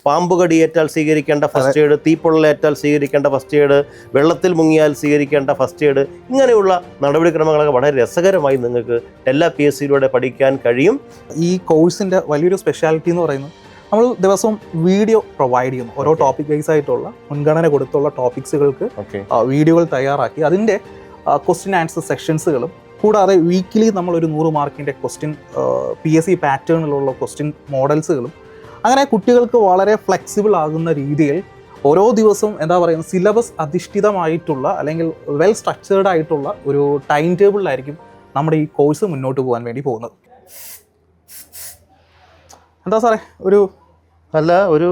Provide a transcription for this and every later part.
പാമ്പ് കടിയേറ്റാൽ സ്വീകരിക്കേണ്ട first aid, തീപ്പൊള്ളലേറ്റാൽ സ്വീകരിക്കേണ്ട ഫസ്റ്റ് എയ്ഡ്, വെള്ളത്തിൽ മുങ്ങിയാൽ സ്വീകരിക്കേണ്ട ഫസ്റ്റ് എയ്ഡ്, ഇങ്ങനെയുള്ള നടപടിക്രമങ്ങളൊക്കെ വളരെ രസകരമായി നിങ്ങൾക്ക് ടെല്ല PSCയിലൂടെ പഠിക്കാൻ കഴിയും. ഈ കോഴ്സിൻ്റെ വലിയൊരു സ്പെഷ്യാലിറ്റി എന്ന് പറയുന്നത് നമ്മൾ ദിവസവും വീഡിയോ പ്രൊവൈഡ് ചെയ്യുന്നു. ഓരോ ടോപ്പിക് വൈസ് ആയിട്ടുള്ള മുൻഗണന കൊടുത്തുള്ള ടോപ്പിക്സുകൾക്ക് വീഡിയോകൾ തയ്യാറാക്കി അതിൻ്റെ ക്വസ്റ്റ്യൻ ആൻസർ സെക്ഷൻസുകളും കൂടാതെ വീക്കിലി നമ്മളൊരു 100 മാർക്കിൻ്റെ ക്വസ്റ്റ്യൻ PSC പാറ്റേണിലുള്ള ക്വസ്റ്റ്യൻ മോഡൽസുകളും അങ്ങനെ കുട്ടികൾക്ക് വളരെ ഫ്ലെക്സിബിൾ ആകുന്ന രീതിയിൽ ഓരോ ദിവസവും എന്താ പറയുന്നത് സിലബസ് അധിഷ്ഠിതമായിട്ടുള്ള അല്ലെങ്കിൽ വെൽ സ്ട്രക്ചേർഡ് ആയിട്ടുള്ള ഒരു ടൈം ടേബിളിലായിരിക്കും നമ്മുടെ ഈ കോഴ്സ് മുന്നോട്ട് പോകാൻ വേണ്ടി പോകുന്നത്. എന്താ സാറേ ഒരു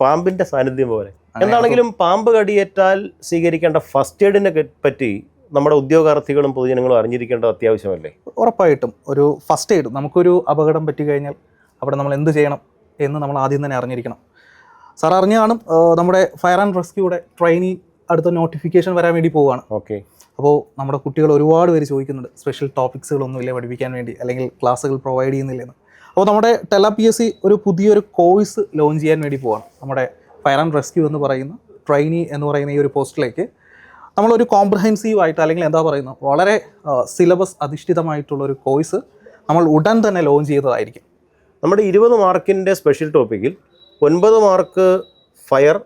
പാമ്പിൻ്റെ സാന്നിധ്യം പോലെ. എന്താണെങ്കിലും പാമ്പ് കടിയേറ്റാൽ സ്വീകരിക്കേണ്ട ഫസ്റ്റ് എയ്ഡിനെ പറ്റി നമ്മുടെ ഉദ്യോഗാർത്ഥികളും പൊതുജനങ്ങളും അറിഞ്ഞിരിക്കേണ്ടത് അത്യാവശ്യമല്ലേ? ഉറപ്പായിട്ടും ഒരു ഫസ്റ്റ് എയ്ഡ്, നമുക്കൊരു അപകടം പറ്റി കഴിഞ്ഞാൽ അവിടെ നമ്മൾ എന്ത് ചെയ്യണം എന്ന് നമ്മൾ ആദ്യം തന്നെ അറിഞ്ഞിരിക്കണം. സാർ അറിഞ്ഞു കാണും, നമ്മുടെ ഫയർ ആൻഡ് റെസ്ക്യൂയുടെ ട്രെയിനിങ് അടുത്ത നോട്ടിഫിക്കേഷൻ വരാൻ വേണ്ടി പോവുകയാണ്. ഓക്കെ. അപ്പോൾ നമ്മുടെ കുട്ടികൾ ഒരുപാട് പേര് ചോദിക്കുന്നുണ്ട് സ്പെഷ്യൽ ടോപ്പിക്സുകളൊന്നുമില്ല പഠിപ്പിക്കാൻ വേണ്ടി, അല്ലെങ്കിൽ ക്ലാസ്സുകൾ പ്രൊവൈഡ് ചെയ്യുന്നില്ലെന്ന്. അപ്പോൾ നമ്മുടെ ടെല്ല PSC ഒരു പുതിയൊരു കോഴ്സ് ലോഞ്ച് ചെയ്യാൻ വേണ്ടി പോവാണ്. നമ്മുടെ ഫയർ ആൻഡ് റെസ്ക്യൂ എന്ന് പറയുന്ന ട്രെയിനി എന്ന് പറയുന്ന ഈ ഒരു പോസ്റ്റിലേക്ക് നമ്മളൊരു കോംപ്രഹെൻസീവ് ആയിട്ട് അല്ലെങ്കിൽ എന്താ പറയുന്നത് വളരെ സിലബസ് അധിഷ്ഠിതമായിട്ടുള്ളൊരു കോഴ്സ് നമ്മൾ ഉടൻ തന്നെ ലോഞ്ച് ചെയ്തതായിരിക്കും. നമ്മുടെ 20 മാർക്കിൻ്റെ സ്പെഷ്യൽ ടോപ്പിക്കിൽ 9 mark fire,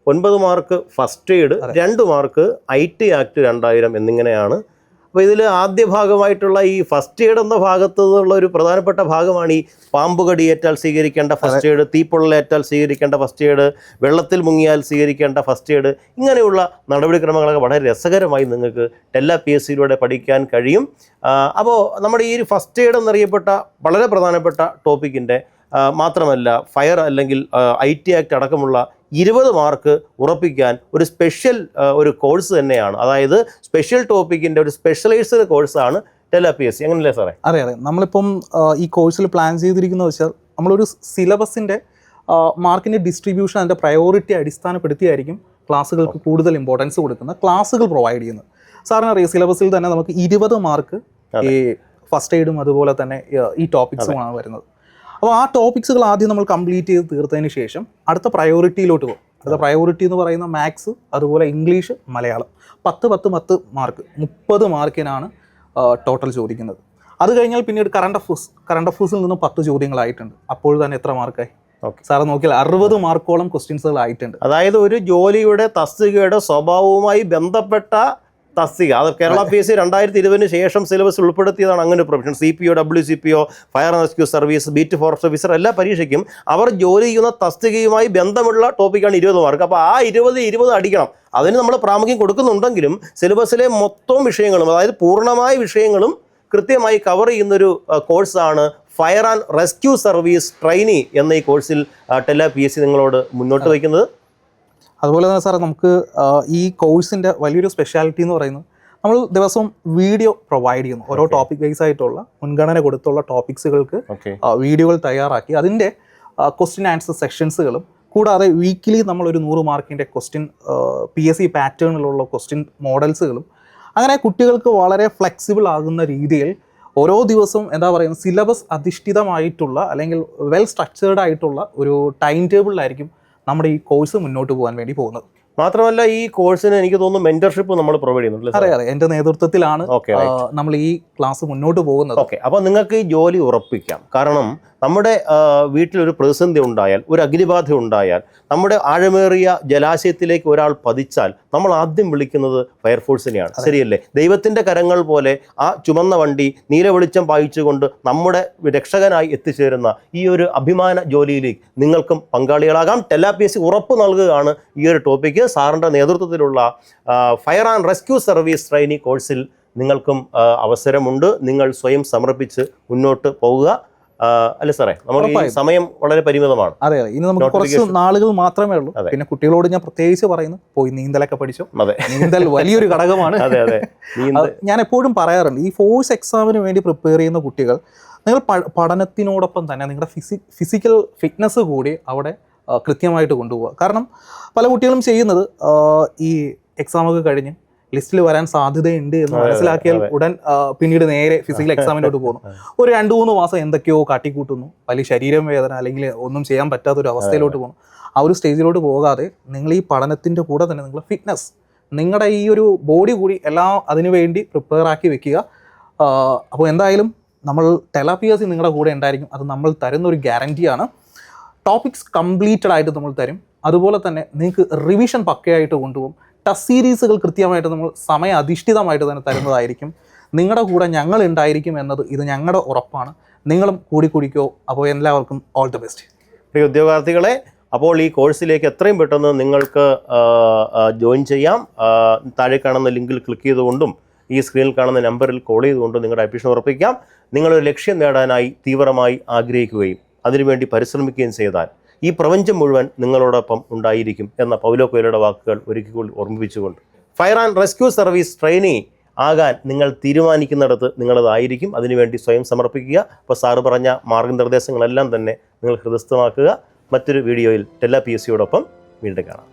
9 mark first aid, 2 mark IT act 2000 എന്നിങ്ങനെയാണ്. അപ്പോൾ ഇതിൽ ആദ്യ ഭാഗമായിട്ടുള്ള ഈ ഫസ്റ്റ് എയ്ഡ് എന്ന ഭാഗത്തു നിന്നുള്ള ഒരു പ്രധാനപ്പെട്ട ഭാഗമാണ് ഈ പാമ്പ് കടിയേറ്റാൽ സ്വീകരിക്കേണ്ട ഫസ്റ്റ് എയ്ഡ്, തീപ്പൊള്ളലേറ്റാൽ സ്വീകരിക്കേണ്ട ഫസ്റ്റ് എയ്ഡ്, വെള്ളത്തിൽ മുങ്ങിയാൽ സ്വീകരിക്കേണ്ട ഫസ്റ്റ് എയ്ഡ്, ഇങ്ങനെയുള്ള നടപടിക്രമങ്ങളൊക്കെ വളരെ രസകരമായി നിങ്ങൾക്ക് ടെല്ല PSCയിലൂടെ പഠിക്കാൻ കഴിയും. അപ്പോൾ നമ്മുടെ ഈ ഫസ്റ്റ് എയ്ഡ് എന്നറിയപ്പെട്ട വളരെ പ്രധാനപ്പെട്ട ടോപ്പിക്കിൻ്റെ മാത്രമല്ല ഫയർ അല്ലെങ്കിൽ IT ആക്ട് അടക്കമുള്ള 20 മാർക്ക് ഉറപ്പിക്കാൻ ഒരു സ്പെഷ്യൽ ഒരു കോഴ്സ് തന്നെയാണ്. അതായത് സ്പെഷ്യൽ ടോപ്പിക്കിൻ്റെ ഒരു സ്പെഷ്യലൈസ്ഡ് കോഴ്സാണ് ടെല്ല PSC. അങ്ങനെയല്ലേ സാറേ? അതെ. നമ്മളിപ്പം ഈ കോഴ്സിൽ പ്ലാൻ ചെയ്തിരിക്കുന്നത് വെച്ചാൽ നമ്മളൊരു സിലബസിൻ്റെ മാർക്കിൻ്റെ ഡിസ്ട്രിബ്യൂഷൻ അതിൻ്റെ പ്രയോറിറ്റി അടിസ്ഥാനപ്പെടുത്തിയായിരിക്കും ക്ലാസ്സുകൾക്ക് കൂടുതൽ ഇമ്പോർട്ടൻസ് കൊടുക്കുന്നത്, ക്ലാസ്സുകൾ പ്രൊവൈഡ് ചെയ്യുന്നത്. സാറിനറിയാം സിലബസിൽ തന്നെ നമുക്ക് 20 മാർക്ക് ഈ ഫസ്റ്റ് എയ്ഡും അതുപോലെ തന്നെ ഈ ടോപ്പിക്സുമാണ് വരുന്നത്. അപ്പോൾ ആ ടോപ്പിക്സുകൾ ആദ്യം നമ്മൾ കംപ്ലീറ്റ് ചെയ്ത് തീർത്തതിന് ശേഷം അടുത്ത പ്രയോറിറ്റിയിലോട്ട് പോകും. അടുത്ത പ്രയോറിറ്റി എന്ന് പറയുന്ന മാത്സ്, അതുപോലെ ഇംഗ്ലീഷ്, മലയാളം 10 മാർക്ക് 30 മാർക്കിനാണ് ടോട്ടൽ ചോദിക്കുന്നത്. അത് കഴിഞ്ഞാൽ പിന്നീട് കറണ്ട് അഫേഴ്സിൽ നിന്ന് 10 ചോദ്യങ്ങളായിട്ടുണ്ട്. അപ്പോൾ തന്നെ എത്ര മാർക്കായി? സാറ് നോക്കിയാൽ 60 മാർക്കോളം ക്വസ്റ്റ്യൻസുകൾ ആയിട്ടുണ്ട്. അതായത് ഒരു ജോലിയുടെ തസ്തികയുടെ സ്വഭാവവുമായി ബന്ധപ്പെട്ട തസ്തിക, അത് കേരള PSC 2020 ശേഷം സിലബസ് ഉൾപ്പെടുത്തിയതാണ്. അങ്ങനെ ഒരു profession CPO, WCPO, fire and rescue service, beat forest officer, എല്ലാ പരീക്ഷയ്ക്കും അവർ ജോലി ചെയ്യുന്ന തസ്തികയുമായി ബന്ധമുള്ള ടോപ്പിക്കാണ് 20 മാർക്ക്. അപ്പോൾ ആ 20 അടിക്കണം. അതിന് നമ്മൾ പ്രാമുഖ്യം കൊടുക്കുന്നുണ്ടെങ്കിലും സിലബസിലെ മൊത്തം വിഷയങ്ങളും, അതായത് പൂർണ്ണമായ വിഷയങ്ങളും കൃത്യമായി കവർ ചെയ്യുന്നൊരു കോഴ്സാണ് fire and rescue service trainee എന്ന ഈ കോഴ്സിൽ ടെല്ല PSC നിങ്ങളോട് മുന്നോട്ട് വയ്ക്കുന്നത്. അതുപോലെ തന്നെ സാറേ നമുക്ക് ഈ കോഴ്സിൻ്റെ വലിയൊരു സ്പെഷ്യാലിറ്റി എന്ന് പറയുന്നത് നമ്മൾ ദിവസവും വീഡിയോ പ്രൊവൈഡ് ചെയ്യുന്നു. ഓരോ ടോപ്പിക് വൈസ് ആയിട്ടുള്ള മുൻഗണന കൊടുത്തുള്ള ടോപ്പിക്സുകൾക്ക് വീഡിയോകൾ തയ്യാറാക്കി അതിൻ്റെ ക്വസ്റ്റ്യൻ ആൻസർ സെക്ഷൻസുകളും കൂടാതെ വീക്കിലി നമ്മളൊരു 100 മാർക്കിൻ്റെ ക്വസ്റ്റ്യൻ PSC പാറ്റേണിലുള്ള ക്വസ്റ്റ്യൻ മോഡൽസുകളും അങ്ങനെ കുട്ടികൾക്ക് വളരെ ഫ്ലെക്സിബിൾ ആകുന്ന രീതിയിൽ ഓരോ ദിവസവും എന്താ പറയുന്നത് സിലബസ് അധിഷ്ഠിതമായിട്ടുള്ള അല്ലെങ്കിൽ വെൽ സ്ട്രക്ചേർഡ് ആയിട്ടുള്ള ഒരു ടൈം ടേബിളിലായിരിക്കും നമ്മുടെ ഈ കോഴ്സ് മുന്നോട്ട് പോകാൻ വേണ്ടി പോകുന്നത്. മാത്രമല്ല ഈ കോഴ്സിന് എനിക്ക് തോന്നുന്നു മെന്റർഷിപ്പ് നമ്മൾ പ്രൊവൈഡ് ചെയ്യുന്നുണ്ട്. അതെ, എൻ്റെ നേതൃത്വത്തിലാണ് നമ്മൾ ഈ ക്ലാസ് മുന്നോട്ട് പോകുന്നത്. ഓക്കെ. അപ്പോൾ നിങ്ങൾക്ക് ഈ ജോലി ഉറപ്പിക്കാം. കാരണം നമ്മുടെ വീട്ടിലൊരു പ്രതിസന്ധി ഉണ്ടായാൽ, ഒരു അഗ്നിബാധ ഉണ്ടായാൽ, നമ്മുടെ ആഴമേറിയ ജലാശയത്തിലേക്ക് ഒരാൾ പതിച്ചാൽ നമ്മൾ ആദ്യം വിളിക്കുന്നത് ഫയർഫോഴ്സിനെയാണ്. ശരിയല്ലേ? ദൈവത്തിൻ്റെ കരങ്ങൾ പോലെ ആ ചുമന്ന വണ്ടി നീല വെളിച്ചം പായിച്ചുകൊണ്ട് നമ്മുടെ രക്ഷകനായി എത്തിച്ചേരുന്ന ഈ ഒരു അഭിമാന ജോലിയിലേക്ക് നിങ്ങൾക്കും പങ്കാളികളാകാം. ടെല്ല PSC ഉറപ്പ് നൽകുകയാണ് ഈ ഒരു ടോപ്പിക്ക്. സാറിൻ്റെ നേതൃത്വത്തിലുള്ള fire and rescue service trainee കോഴ്സിൽ നിങ്ങൾക്കും അവസരമുണ്ട്. നിങ്ങൾ സ്വയം സമർപ്പിച്ച് മുന്നോട്ട് പോവുക. അല്ലേ സാറേ? നമുക്ക് ഈ സമയം വളരെ പരിമിതമാണ്. അതെ, ഇനി നമുക്ക് കുറച്ച് നാളുകൾ മാത്രമേ ഉള്ളൂ. പിന്നെ കുട്ടികളോട് ഞാൻ പ്രത്യേകിച്ച് പറയുന്നു, പോയി നീന്തലൊക്കെ പഠിച്ചോ. അതെ, നീന്തൽ വലിയൊരു ഘടകമാണ്. അതെ അതെ. ഞാൻ എപ്പോഴും പറയാറുണ്ട്, ഈ ഫോഴ്സ് എക്സാമിന് വേണ്ടി പ്രിപ്പയർ ചെയ്യുന്ന കുട്ടികൾ നിങ്ങൾ പഠനത്തിനോടൊപ്പം തന്നെ നിങ്ങളുടെ ഫിസിക്കൽ ഫിറ്റ്നസ് കൂടി അവിടെ കൃത്യമായിട്ട് കൊണ്ടുപോകുക. കാരണം പല കുട്ടികളും ചെയ്യുന്നത് ഈ എക്സാമൊക്കെ കഴിഞ്ഞ് ലിസ്റ്റിൽ വരാൻ സാധ്യതയുണ്ട് എന്ന് മനസ്സിലാക്കിയാൽ ഉടൻ പിന്നീട് നേരെ ഫിസിക്കൽ എക്സാമിനോട്ട് പോകുന്നു. ഒരു 2-3 മാസം എന്തൊക്കെയോ കാട്ടിക്കൂട്ടുന്നു, വലിയ ശരീരം വേദന അല്ലെങ്കിൽ ഒന്നും ചെയ്യാൻ പറ്റാത്തൊരു അവസ്ഥയിലോട്ട് പോകുന്നു. ആ ഒരു സ്റ്റേജിലോട്ട് പോകാതെ നിങ്ങൾ ഈ പഠനത്തിൻ്റെ കൂടെ തന്നെ നിങ്ങൾ ഫിറ്റ്നസ്, നിങ്ങളുടെ ഈ ഒരു ബോഡി കൂടി എല്ലാം അതിനു വേണ്ടി പ്രിപ്പയർ ആക്കി വെക്കുക. അപ്പോൾ എന്തായാലും നമ്മൾ ടെലാപിയസി നിങ്ങളുടെ കൂടെ ഉണ്ടായിരിക്കും. അത് നമ്മൾ തരുന്ന ഒരു ഗ്യാരണ്ടിയാണ്. ടോപ്പിക്സ് കംപ്ലീറ്റഡ് ആയിട്ട് നമ്മൾ തരും. അതുപോലെ തന്നെ നിങ്ങൾക്ക് റിവിഷൻ പക്കയായിട്ട് കൊണ്ടുപോകും. ടെസ്റ്റ് സീരീസുകൾ കൃത്യമായിട്ട് നമ്മൾ സമയ അധിഷ്ഠിതമായിട്ട് തന്നെ തരുന്നതായിരിക്കും. നിങ്ങളുടെ കൂടെ ഞങ്ങൾ ഉണ്ടായിരിക്കും എന്നത് ഇത് ഞങ്ങളുടെ ഉറപ്പാണ്. നിങ്ങളും കൂടിക്കോ. അപ്പോൾ എല്ലാവർക്കും ഓൾ ദി ബെസ്റ്റ്. പ്രിയ ഉദ്യോഗാർത്ഥികളെ, അപ്പോൾ ഈ കോഴ്സിലേക്ക് എത്രയും പെട്ടെന്ന് നിങ്ങൾക്ക് ജോയിൻ ചെയ്യാം. താഴെ കാണുന്ന ലിങ്കിൽ ക്ലിക്ക് ചെയ്തുകൊണ്ടും ഈ സ്ക്രീനിൽ കാണുന്ന നമ്പറിൽ കോൾ ചെയ്തുകൊണ്ടും നിങ്ങളുടെ അഡ്മിഷൻ ഉറപ്പിക്കാം. നിങ്ങളൊരു ലക്ഷ്യം നേടാനായി തീവ്രമായി ആഗ്രഹിക്കുകയും അതിനുവേണ്ടി പരിശ്രമിക്കുകയും ചെയ്താൽ ഈ പ്രപഞ്ചം മുഴുവൻ നിങ്ങളോടൊപ്പം ഉണ്ടായിരിക്കും എന്ന പൗലോ കൊയ്ലോയുടെ വാക്കുകൾ ഒരിക്കൽ കൂടി ഓർമ്മിപ്പിച്ചുകൊണ്ട്, fire and rescue service trainee ആകാൻ നിങ്ങൾ തീരുമാനിക്കുന്നിടത്ത് നിങ്ങളതായിരിക്കും. അതിനുവേണ്ടി സ്വയം സമർപ്പിക്കുക. അപ്പോൾ സാറ് പറഞ്ഞ മാർഗ്ഗനിർദ്ദേശങ്ങളെല്ലാം തന്നെ നിങ്ങൾ ഹൃദയസ്ഥമാക്കുക. മറ്റൊരു വീഡിയോയിൽ ടെലാപിയസിയോടൊപ്പം വീണ്ടും കാണാം.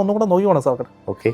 ഒന്നുകൂടെ നോക്കിക്കോണം സാർ. ഓക്കെ.